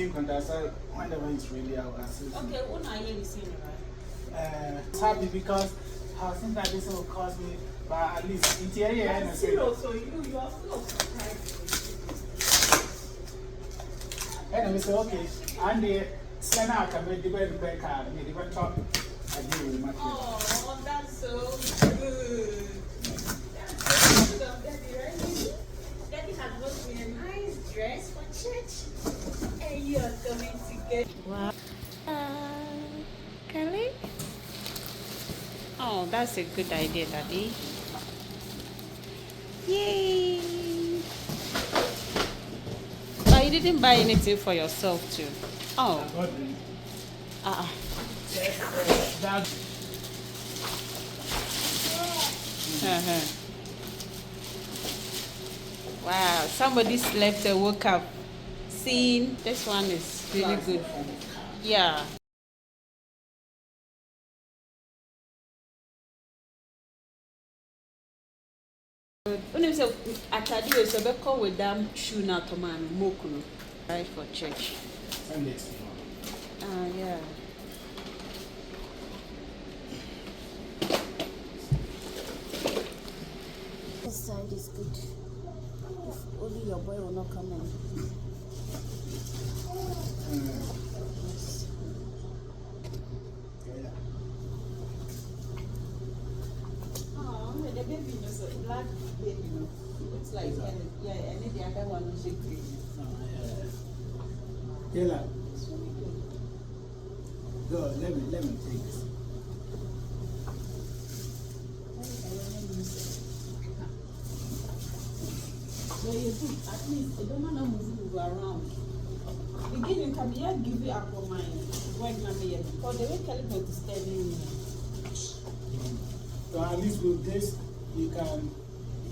team contact, so whenever it's really our assist. Okay, when are you seeing right? It's happy because I think that this will cost me, but at least in the area, and so you are full of surprise. And we say, okay, and the scanner I can make the very back card, and the very top. Oh, that's so good. That's so good of Daddy, right? Daddy had bought me a nice dress for church. And you are coming to get. Wow. Kelly? Oh, that's a good idea, Daddy. Yay! But you didn't buy anything for yourself, too. Oh. That. Wow, somebody slept and woke up. Seeing this one is really good. Yeah. When you say atadi we so be call with them shoe na to man mokuno right for church. Yeah. This side is good. If only your boy will not come in. Yes. Oh, the baby is a black baby. It's like, yeah, and the other one is green. Yeah. Go, let me take this. So you do, at least you don't want to move around. Beginning can be give you up for mine. Why not me? Because the way Kelly is telling me. So at least with this, you can,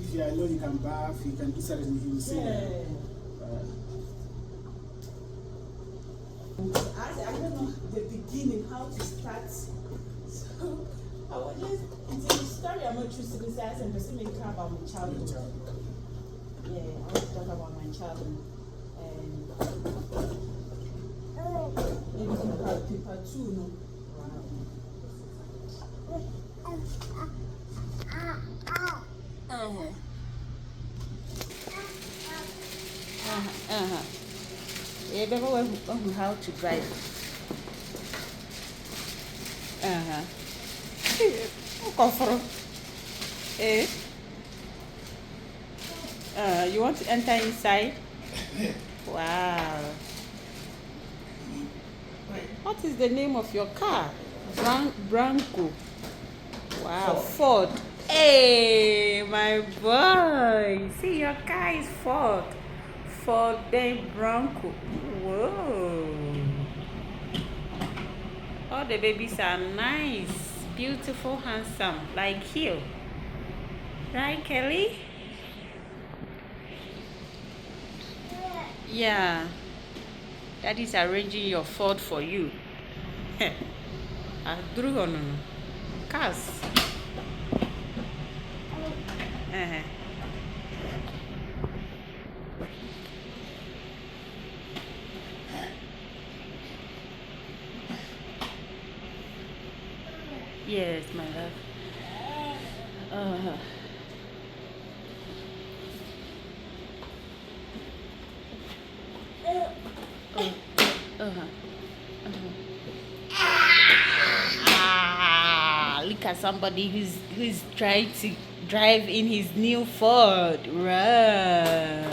if you are alone, you can bath, you can do something, you will see that. I don't know the beginning, how to start. So I was just, it's a story I'm not choosing to say, and just make about my childhood. Yeah, I want to talk about my childhood. And maybe paper 2, no? Yeah, but how to drive. You want to enter inside? Wow. What is the name of your car? Branco. Wow, Ford. Hey, my boy. See, your car is Ford. Ford Branco. Whoa. All the babies are nice, beautiful, handsome, like you. Right, Kelly? Yeah. Daddy's arranging your Ford for you. I drew on cars. Yes, my love. Look at somebody who's trying to drive in his new Ford. Wow.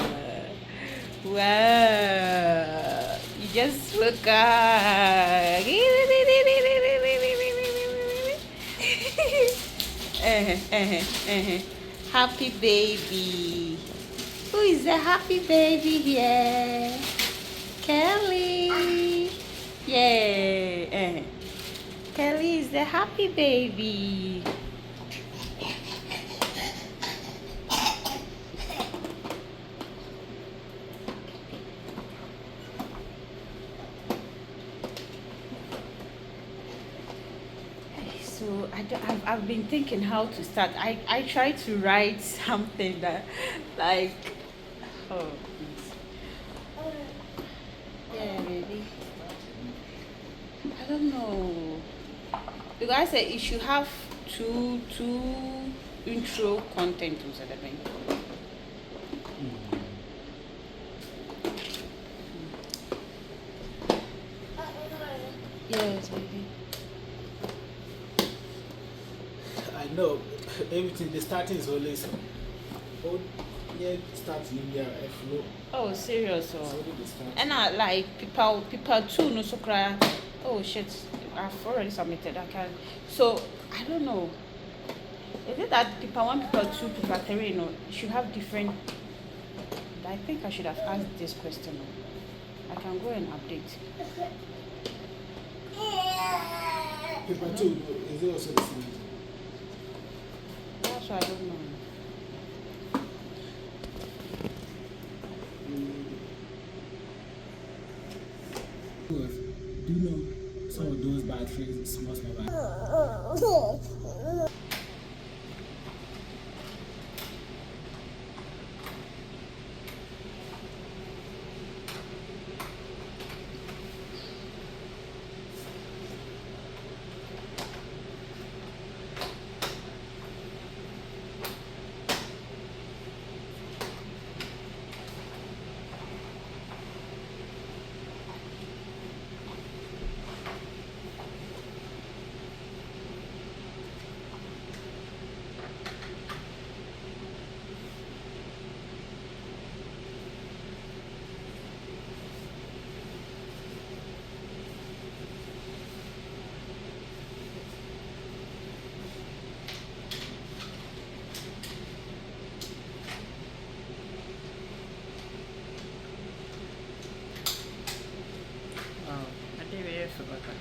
Wow. You just woke up. Happy baby. Who is the happy baby here? Kelly. Yeah. Kelly is the happy baby. So I've been thinking how to start. I try to write something that like, oh, yeah, baby. don't know. Because I said it should have two intro content or something. Yes, baby. I know everything. The starting is always. Oh, yeah, starting in there. Flow. Oh, serious? So Oh. the start. And I like people too. No, so cry. Oh shit! I've already submitted. I can. So I don't know. Is it that people 1, people 2, people 3? No, it should have different. I think I should have asked this question. I can go and update. Paper 2 is it also the same? That's why I don't know. Do you know some of those bad phrases? Small bad. I did really forgot that.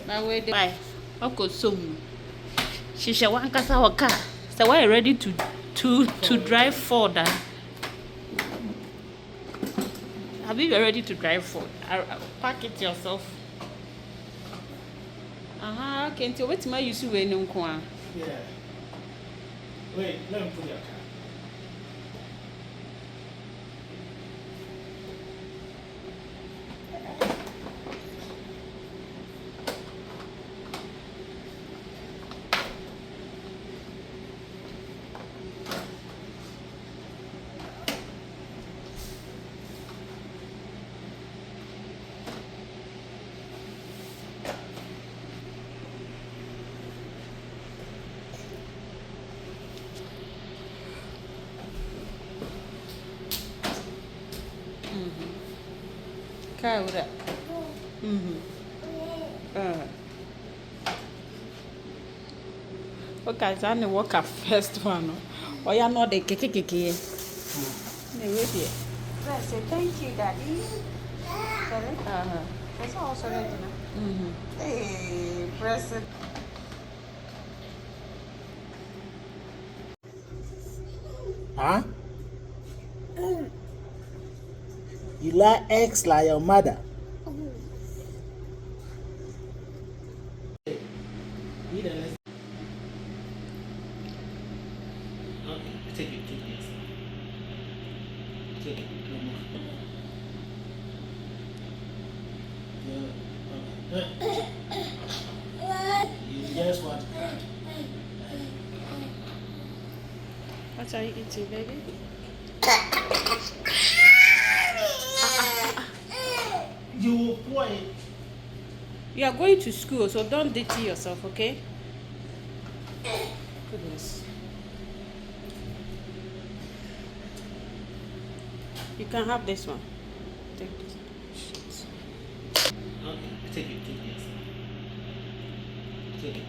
Now where why? Okay, so she shall want kasa waka. So why ready to drive Ford? Have you been ready to drive Ford? Pack it yourself. Okay. Until what time you see when you come? Yeah. Wait, let me put your car. Car with that. Okay, so I need work at first one. Or you're not the kiki. Wait here. Let's say thank you, Daddy. Sorry? That's also ready now. Hey, present. Huh? You like eggs like your mother? Take it. Take it. You just want to cry. What are you eating, baby? You boy. You are going to school, so don't dirty yourself, okay? Goodness. You can have this one. Take this. Shit. Okay, take it. Take it.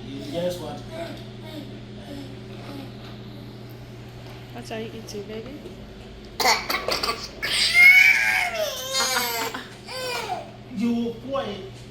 You What are you eating, baby? You will pour it.